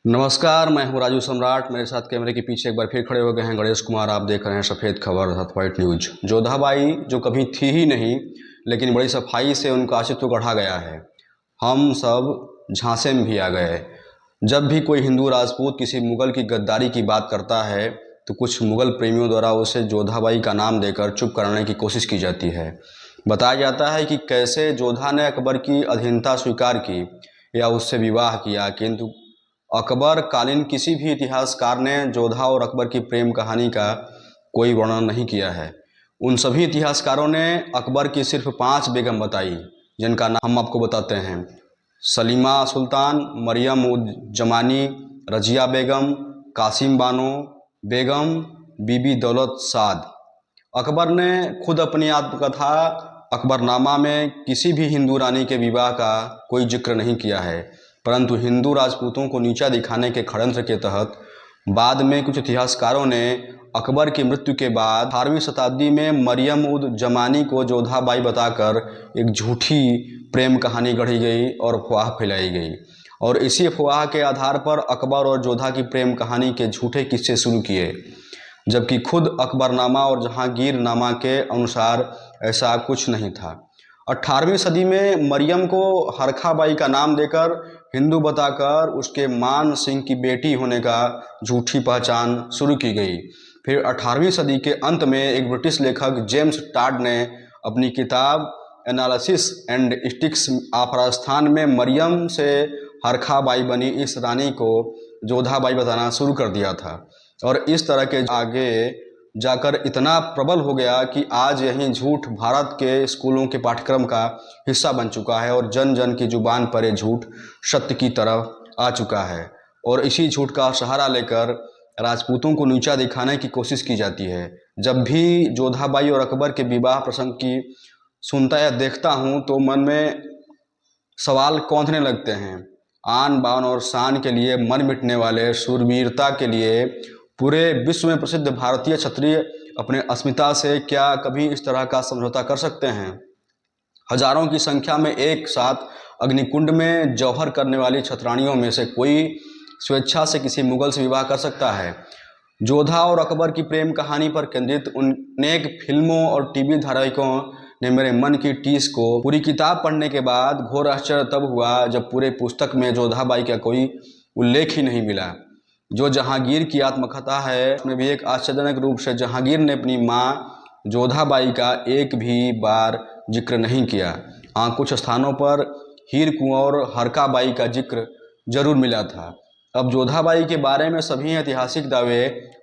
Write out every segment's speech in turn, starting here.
नमस्कार, मैं हूं राजू सम्राट। मेरे साथ कैमरे के पीछे एक बार फिर खड़े हो गए हैं गणेश कुमार। आप देख रहे हैं सफ़ेद खबर अर्थात व्हाइट न्यूज। जोधाबाई जो कभी थी ही नहीं, लेकिन बड़ी सफाई से उनका अस्तित्व गढ़ा गया है। हम सब झांसे में भी आ गए। जब भी कोई हिंदू राजपूत किसी मुगल की गद्दारी की बात करता है तो कुछ मुगल प्रेमियों द्वारा उसे जोधाबाई का नाम देकर चुप कराने की कोशिश की जाती है। बताया जाता है कि कैसे जोधा ने अकबर की अधीनता स्वीकार की या उससे विवाह किया, किंतु अकबर कालीन किसी भी इतिहासकार ने जोधा और अकबर की प्रेम कहानी का कोई वर्णन नहीं किया है। उन सभी इतिहासकारों ने अकबर की सिर्फ 5 बेगम बताई, जिनका नाम हम आपको बताते हैं। सलीमा सुल्तान, मरियम उज जमानी, रजिया बेगम, कासिम बानो बेगम, बीबी दौलत साद। अकबर ने खुद अपनी आत्मकथा अकबरनामा में किसी भी हिंदू रानी के विवाह का कोई जिक्र नहीं किया है, परंतु हिंदू राजपूतों को नीचा दिखाने के षड्यंत्र के तहत बाद में कुछ इतिहासकारों ने अकबर की मृत्यु के बाद 18वीं शताब्दी में मरियम उद जमानी को जोधाबाई बताकर एक झूठी प्रेम कहानी गढ़ी गई और अफवाह फैलाई गई, और इसी अफवाह के आधार पर अकबर और जोधा की प्रेम कहानी के झूठे किस्से शुरू किए, जबकि खुद अकबरनामा और जहांगीरनामा के अनुसार ऐसा कुछ नहीं था। 18वीं सदी में मरियम को हरखाबाई का नाम देकर हिंदू बताकर उसके मान सिंह की बेटी होने का झूठी पहचान शुरू की गई। फिर 18वीं सदी के अंत में एक ब्रिटिश लेखक जेम्स टाड ने अपनी किताब analysis and sticks of Rajasthan में मरियम से हरखाबाई बनी इस रानी को जोधाबाई बताना शुरू कर दिया था, और इस तरह के आगे जाकर इतना प्रबल हो गया कि आज यही झूठ भारत के स्कूलों के पाठ्यक्रम का हिस्सा बन चुका है और जन जन की जुबान पर ये झूठ सत्य की तरफ आ चुका है। और इसी झूठ का सहारा लेकर राजपूतों को नीचा दिखाने की कोशिश की जाती है। जब भी जोधाबाई और अकबर के विवाह प्रसंग की सुनता या देखता हूँ तो मन में सवाल कौंधने लगते हैं। आन बान और शान के लिए मन मिटने वाले, शूरवीरता के लिए पूरे विश्व में प्रसिद्ध भारतीय क्षत्रिय अपने अस्मिता से क्या कभी इस तरह का समझौता कर सकते हैं? हजारों की संख्या में एक साथ अग्निकुंड में जौहर करने वाली छतरानियों में से कोई स्वेच्छा से किसी मुगल से विवाह कर सकता है? जोधा और अकबर की प्रेम कहानी पर केंद्रित अनेक फिल्मों और टीवी धारावाहिकों ने मेरे मन की टीस को पूरी किताब पढ़ने के बाद घोर आश्चर्य तब हुआ जब पूरे पुस्तक में जोधाबाई का कोई उल्लेख ही नहीं मिला। जो जहांगीर की आत्मकथा है उसमें भी एक आश्चर्यजनक रूप से जहांगीर ने अपनी माँ जोधाबाई का एक भी बार जिक्र नहीं किया। हाँ, कुछ स्थानों पर हीर कुंवर और हरकाबाई का जिक्र जरूर मिला था। अब जोधाबाई के बारे में सभी ऐतिहासिक दावे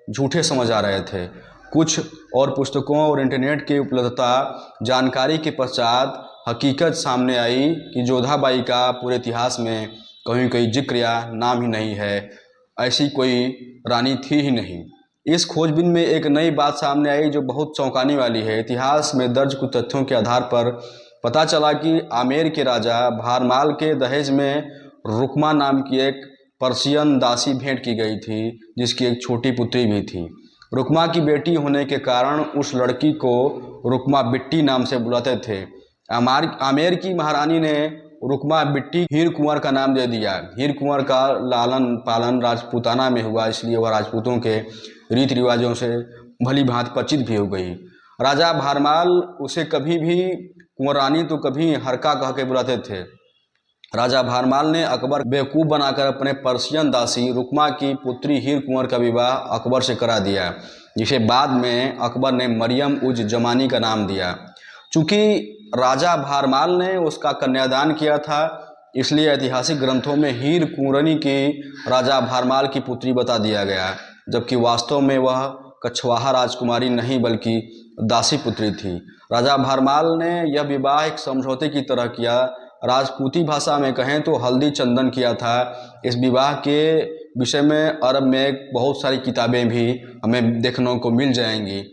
झूठे समझ आ रहे थे। कुछ और पुस्तकों और इंटरनेट की उपलब्धता जानकारी के पश्चात हकीकत सामने आई कि जोधाबाई का पूरे इतिहास में कहीं कोई जिक्र या नाम ही नहीं है। ऐसी कोई रानी थी ही नहीं। इस खोजबीन में एक नई बात सामने आई जो बहुत चौंकाने वाली है। इतिहास में दर्ज कुछ तथ्यों के आधार पर पता चला कि आमेर के राजा भारमाल के दहेज में रुकमा नाम की एक पर्शियन दासी भेंट की गई थी, जिसकी एक छोटी पुत्री भी थी। रुकमा की बेटी होने के कारण उस लड़की को रुकमा बिट्टी नाम से बुलाते थे। आमेर की महारानी ने रुकमा बिट्टी हीर कुंवर का नाम दे दिया। हीर कुंवर का लालन पालन राजपूताना में हुआ, इसलिए वह राजपूतों के रीति रिवाजों से भली भांति परिचित भी हो गई। राजा भारमाल उसे कभी भी कुंवरानी तो कभी हरका कह के बुलाते थे। राजा भारमाल ने अकबर बेवकूफ़ बनाकर अपने पर्शियन दासी रुकमा की पुत्री हीर कुंवर का विवाह अकबर से करा दिया, जिसे बाद में अकबर ने मरियम उज जमानी का नाम दिया। चूँकि राजा भारमाल ने उसका कन्यादान किया था, इसलिए ऐतिहासिक ग्रंथों में हीर कुंवरनी की राजा भारमाल की पुत्री बता दिया गया, जबकि वास्तव में वह कछवाहा राजकुमारी नहीं बल्कि दासी पुत्री थी। राजा भारमाल ने यह विवाह एक समझौते की तरह किया। राजपूती भाषा में कहें तो हल्दी चंदन किया था। इस विवाह के विषय में अरब में बहुत सारी किताबें भी हमें देखने को मिल जाएंगी।